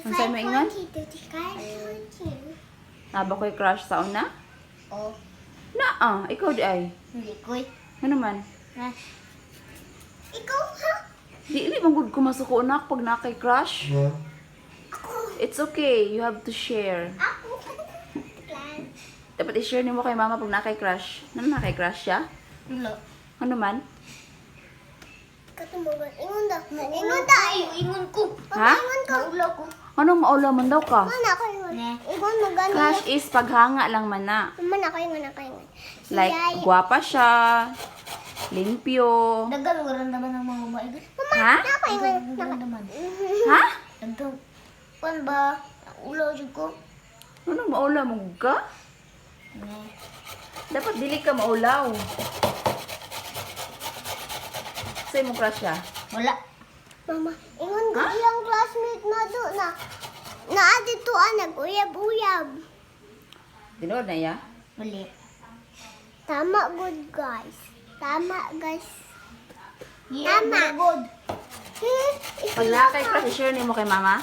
Unsay maingon? Aba ko'y crush sa una? Oh, Ikaw di ay. hindi ko'y. Ano man? Ha? Ikaw ha? Di man gud ko masuko na pag na kay crush. It's okay, you have to share. Ako. Dapat i-share nimo kay mama pag na kay crush. Ano na kay crush siya? Wala. Ano man? Katumagan. Ingon da. Ingon da. Ingon ko. Ha? Ingon ko. Maulaw ko. Anong maulaw man daw ka? Mana ako ingon. Ingon mo gani. Crush is paghanga lang man na. Mana ako ingon ako ingon. Like, gwapa siya, limpyo. Dagan waran naman ng mga babae. Mama, Ha? ako ingon. Dagan naman. Ha? Dagdag. Pan ba? Ulaw jud ko. Anong maulaw mo ka? Dapat dili ka maulaw. Say mo crush siya. Wala. Mama, ingon ko Ha? iyang classmate na do na. Dito nag-uyab-uyab. Dinood na ya? Mali. Tama good guys. Tama guys. Yeah, tama. Good. Pag na kay crush, i-share nimo kay mama?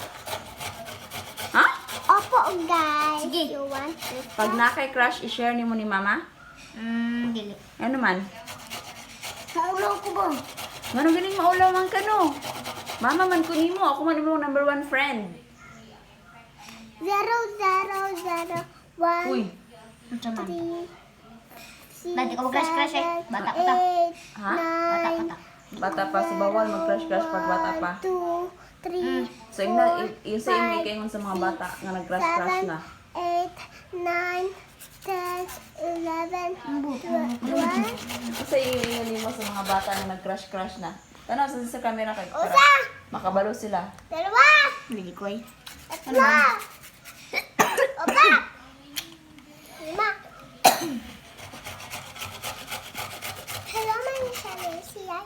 Ha? Opo guys. Sige. You want to Pag na kay crush, i-share nimo ni mama? Dili. Ano man? Maulaw ko ba? Ngano ganing maulaw man ka no? Mama man ko nimo, ako man imong number 1 friend. 0, 0, 0, 1, Uy, 3, Dati ko mag-crush-crush eh. Bata pa ta. ha? Bata. Bata pa si bawal mag-crush-crush pag bata pa. 2, 3, So yung sa imo kaingon sa mga bata nga nag-crush-crush na. 8, 9, 10, 11, 12, Sa ingon nimo sa mga bata nga nag-crush-crush na. Tanaw sa camera kay para Usa! makabalo sila. dalawa, Dili ko eh. tatlo, apat, lima. Hello, Mami Siya.